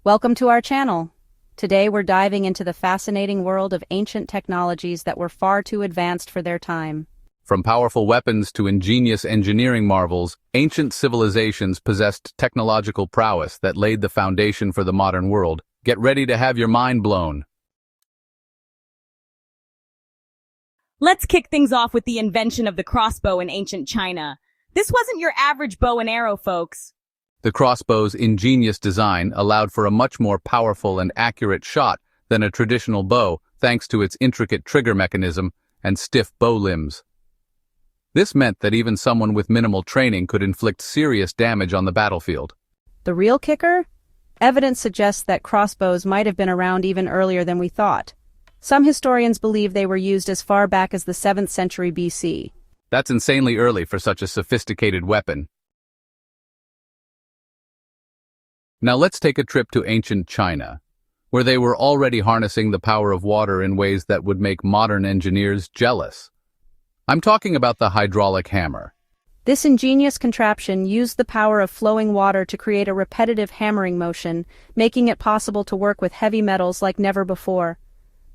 Welcome to our channel. Today we're diving into the fascinating world of ancient technologies that were far too advanced for their time. From powerful weapons to ingenious engineering marvels, ancient civilizations possessed technological prowess that laid the foundation for the modern world. Get ready to have your mind blown. Let's kick things off with the invention of the crossbow in ancient China. This wasn't your average bow and arrow, folks. The crossbow's ingenious design allowed for a much more powerful and accurate shot than a traditional bow, thanks to its intricate trigger mechanism and stiff bow limbs. This meant that even someone with minimal training could inflict serious damage on the battlefield. The real kicker? Evidence suggests that crossbows might have been around even earlier than we thought. Some historians believe they were used as far back as the 7th century BC. That's insanely early for such a sophisticated weapon. Now let's take a trip to ancient China, where they were already harnessing the power of water in ways that would make modern engineers jealous. I'm talking about the hydraulic hammer. This ingenious contraption used the power of flowing water to create a repetitive hammering motion, making it possible to work with heavy metals like never before.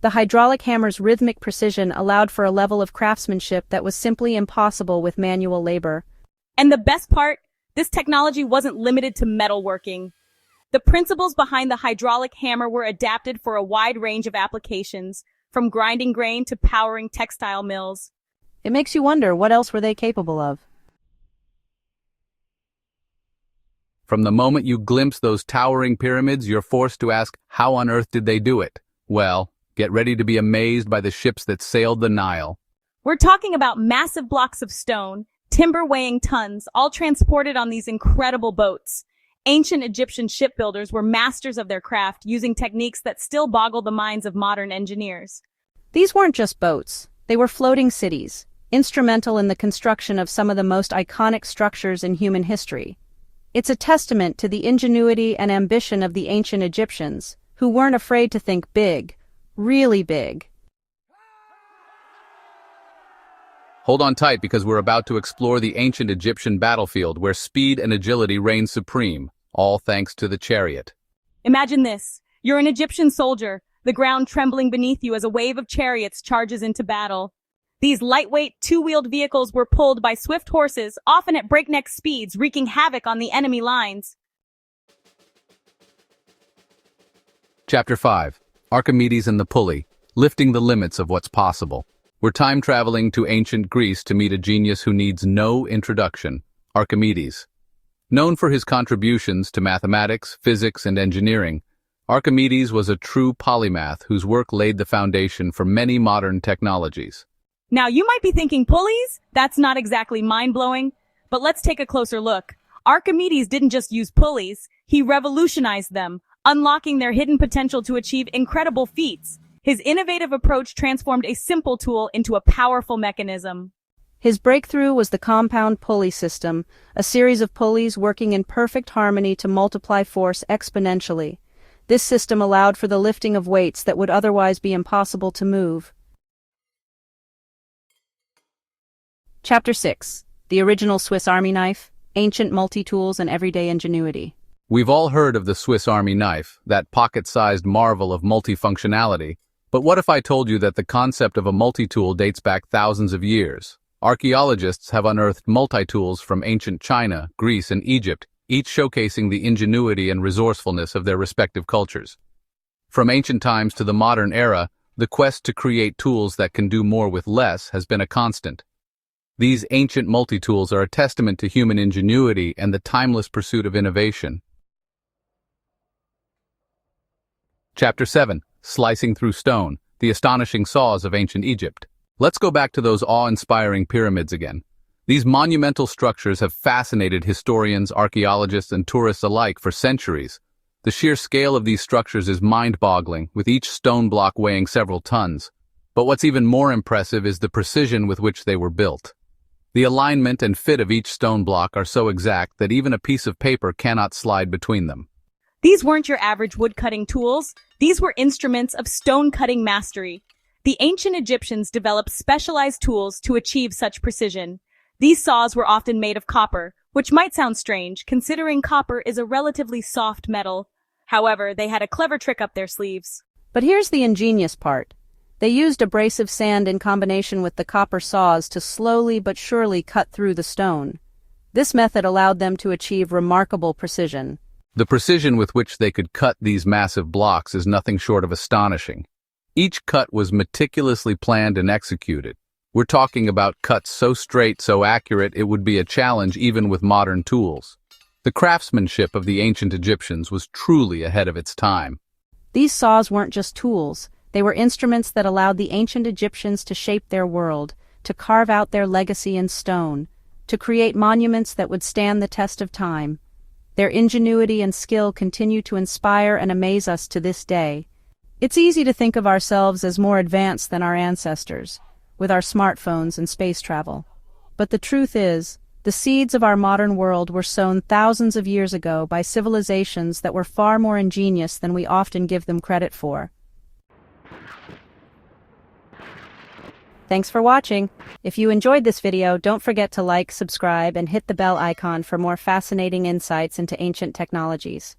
The hydraulic hammer's rhythmic precision allowed for a level of craftsmanship that was simply impossible with manual labor. And the best part, this technology wasn't limited to metalworking. The principles behind the hydraulic hammer were adapted for a wide range of applications, from grinding grain to powering textile mills. It makes you wonder, what else were they capable of? From the moment you glimpse those towering pyramids, you're forced to ask, how on earth did they do it? Well, get ready to be amazed by the ships that sailed the Nile. We're talking about massive blocks of stone, timber weighing tons, all transported on these incredible boats. Ancient Egyptian shipbuilders were masters of their craft, using techniques that still boggle the minds of modern engineers. These weren't just boats. They were floating cities, instrumental in the construction of some of the most iconic structures in human history. It's a testament to the ingenuity and ambition of the ancient Egyptians, who weren't afraid to think big, really big. Hold on tight, because we're about to explore the ancient Egyptian battlefield where speed and agility reigned supreme, all thanks to the chariot. Imagine this. You're an Egyptian soldier, the ground trembling beneath you as a wave of chariots charges into battle. These lightweight, two-wheeled vehicles were pulled by swift horses, often at breakneck speeds, wreaking havoc on the enemy lines. Chapter 5. Archimedes and the Pulley, lifting the limits of what's possible. We're time-traveling to ancient Greece to meet a genius who needs no introduction, Archimedes. Known for his contributions to mathematics, physics, and engineering, Archimedes was a true polymath whose work laid the foundation for many modern technologies. Now, you might be thinking, pulleys? That's not exactly mind-blowing, but let's take a closer look. Archimedes didn't just use pulleys, he revolutionized them, unlocking their hidden potential to achieve incredible feats. His innovative approach transformed a simple tool into a powerful mechanism. His breakthrough was the compound pulley system, a series of pulleys working in perfect harmony to multiply force exponentially. This system allowed for the lifting of weights that would otherwise be impossible to move. Chapter 6. The original Swiss Army knife, ancient multi-tools and everyday ingenuity. We've all heard of the Swiss Army knife, that pocket-sized marvel of multifunctionality. But what if I told you that the concept of a multi-tool dates back thousands of years? Archaeologists have unearthed multi-tools from ancient China, Greece, and Egypt, each showcasing the ingenuity and resourcefulness of their respective cultures. From ancient times to the modern era, the quest to create tools that can do more with less has been a constant. These ancient multi-tools are a testament to human ingenuity and the timeless pursuit of innovation. Chapter 7. Slicing through stone, the astonishing saws of ancient Egypt. Let's go back to those awe-inspiring pyramids again. These monumental structures have fascinated historians, archaeologists, and tourists alike for centuries. The sheer scale of these structures is mind-boggling, with each stone block weighing several tons. But what's even more impressive is the precision with which they were built. The alignment and fit of each stone block are so exact that even a piece of paper cannot slide between them. These weren't your average wood-cutting tools. These were instruments of stone-cutting mastery. The ancient Egyptians developed specialized tools to achieve such precision. These saws were often made of copper, which might sound strange considering copper is a relatively soft metal. However, they had a clever trick up their sleeves. But here's the ingenious part. They used abrasive sand in combination with the copper saws to slowly but surely cut through the stone. This method allowed them to achieve remarkable precision. The precision with which they could cut these massive blocks is nothing short of astonishing. Each cut was meticulously planned and executed. We're talking about cuts so straight, so accurate, it would be a challenge even with modern tools. The craftsmanship of the ancient Egyptians was truly ahead of its time. These saws weren't just tools. They were instruments that allowed the ancient Egyptians to shape their world, to carve out their legacy in stone, to create monuments that would stand the test of time. Their ingenuity and skill continue to inspire and amaze us to this day. It's easy to think of ourselves as more advanced than our ancestors, with our smartphones and space travel. But the truth is, the seeds of our modern world were sown thousands of years ago by civilizations that were far more ingenious than we often give them credit for. Thanks for watching. If you enjoyed this video, don't forget to like, subscribe, and hit the bell icon for more fascinating insights into ancient technologies.